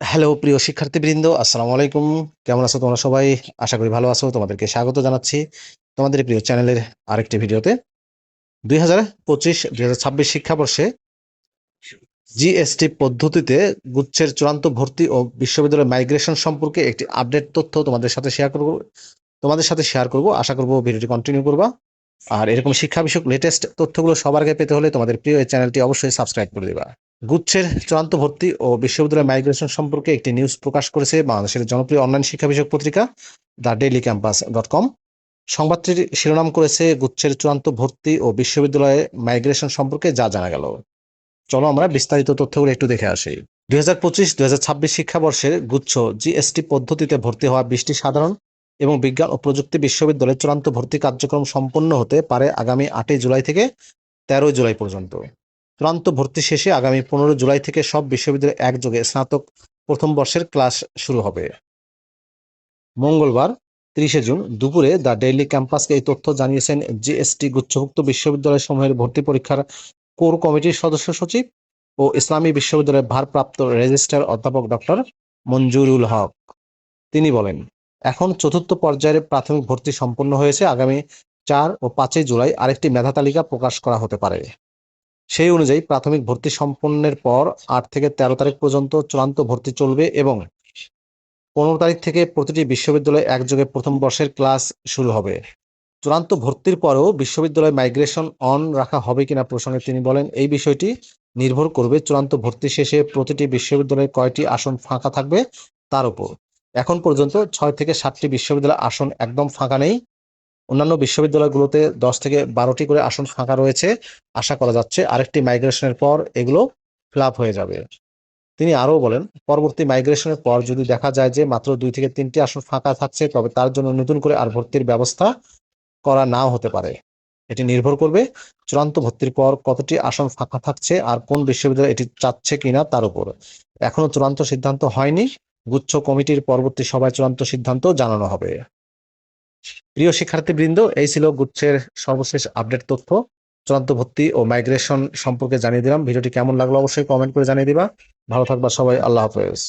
Hello প্রিয় শিক্ষার্থীবৃন্দ, আসসালামু আলাইকুম। কেমন আছো তোমরা সবাই? আশা করি ভালো আছো। তোমাদেরকে স্বাগত জানাচ্ছি তোমাদের প্রিয় চ্যানেলের আরেকটি ভিডিওতে। 2025-2026 শিক্ষাবর্ষে জিএসটি পদ্ধতিতে গুচ্ছের চূড়ান্ত ভর্তি ও বিশ্ববিদ্যালয় মাইগ্রেশন সম্পর্কে একটি আপডেট তথ্য তোমাদের সাথে শেয়ার করব। আশা করব ভিডিওটি কন্টিনিউ করবা। আর এরকম শিক্ষা বিষয়ক লেটেস্ট তথ্যগুলো সবার আগে পেতে হলে তোমাদের প্রিয় এই চ্যানেলটি অবশ্যই সাবস্ক্রাইব করে দিবা। গুচ্ছের চূড়ান্ত ভর্তি ও বিশ্ববিদ্যালয় মাইগ্রেশন সম্পর্কে একটি নিউজ প্রকাশ করেছে বাংলাদেশের জনপ্রিয় অনলাইন শিক্ষা বিষয়ক পত্রিকা দ্য ডেইলি ক্যাম্পাস.com। সংবাদটির শিরোনাম করেছে গুচ্ছের চূড়ান্ত ভর্তি ও বিশ্ববিদ্যালয়ে মাইগ্রেশন সম্পর্কে যা জানা গেল। চলো আমরা বিস্তারিত তথ্যগুলো একটু দেখে আসি। 2025-2026 শিক্ষাবর্ষের গুচ্ছ জিএসটি পদ্ধতিতে ভর্তি হওয়া 20টি সাধারণ এবং বিজ্ঞান ও প্রযুক্তি বিশ্ববিদ্যালয়ে চূড়ান্ত ভর্তি কার্যক্রম সম্পন্ন হতে পারে আগামী 8 জুলাই থেকে 13 জুলাই পর্যন্ত। চূড়ান্ত ভর্তি শেষে আগামী 15 জুলাই থেকে সব বিশ্ববিদ্যালয়ে একযোগে স্নাতক প্রথম বর্ষের ক্লাস শুরু হবে। মঙ্গলবার 30 জুন দুপুরে দ্য ডেইলি ক্যাম্পাসকে এই তথ্য জানিয়েছেন জিএসটি গুচ্ছভুক্ত বিশ্ববিদ্যালয়সমূহের ভর্তি পরীক্ষার কোর কমিটির সদস্য সচিব ও ইসলামী বিশ্ববিদ্যালয়ের ভারপ্রাপ্ত রেজিস্ট্রার অধ্যাপক ডক্টর মঞ্জুরুল হক। তিনি বলেন, এখন চতুর্থ পর্যায়ের প্রাথমিক ভর্তি সম্পন্ন হয়েছে। আগামী 4 ও 5 জুলাই আরেকটি মেধা তালিকা প্রকাশ করা হতে পারে। সেই অনুযায়ী প্রাথমিক ভর্তি সম্পন্নের পর 8 থেকে 13 তারিখ পর্যন্ত চূড়ান্ত ভর্তি চলবে এবং 15 তারিখ থেকে প্রতিটি বিশ্ববিদ্যালয়ে একযোগে প্রথম বর্ষের ক্লাস শুরু হবে। চূড়ান্ত ভর্তির পরেও বিশ্ববিদ্যালয় মাইগ্রেশন অন রাখা হবে কিনা প্রসঙ্গে তিনি বলেন, এই বিষয়টি নির্ভর করবে চূড়ান্ত ভর্তি শেষে প্রতিটি বিশ্ববিদ্যালয়ে কয়টি আসন ফাঁকা থাকবে তার উপর। এখন পর্যন্ত 6 থেকে 7টি বিশ্ববিদ্যালয়ের আসন একদম ফাঁকা নেই। অন্যান্য বিশ্ববিদ্যালয়গুলোতে 10 থেকে 12টি করে আসন ফাঁকা রয়েছে। আশা করা যাচ্ছে আরেকটি মাইগ্রেশনের পর এগুলো ফিল আপ হয়ে যাবে। তিনি আরও বলেন, পরবর্তী মাইগ্রেশনের পর যদি দেখা যায় যে মাত্র 2 থেকে 3টি আসন ফাঁকা থাকছে, তবে তার জন্য নতুন করে আর ভর্তির ব্যবস্থা করা নাও হতে পারে। এটি নির্ভর করবে চূড়ান্ত ভর্তির পর কতটি আসন ফাঁকা থাকছে আর কোন বিশ্ববিদ্যালয় এটি চাচ্ছে কিনা তার উপর। এখনো চূড়ান্ত সিদ্ধান্ত হয়নি। গুচ্ছ কমিটির পরবর্তী সভায় চূড়ান্ত সিদ্ধান্ত জানানো হবে। প্রিয় শিক্ষার্থীবৃন্দ, এই ছিল গুচ্ছের সর্বশেষ আপডেট তথ্য। চূড়ান্ত ভর্তি ও মাইগ্রেশন সম্পর্কে জানিয়ে দিলাম। ভিডিওটি কেমন লাগলো অবশ্যই কমেন্ট করে জানিয়ে দিবা। ভালো থাকবা সবাই। আল্লাহ হাফেজ।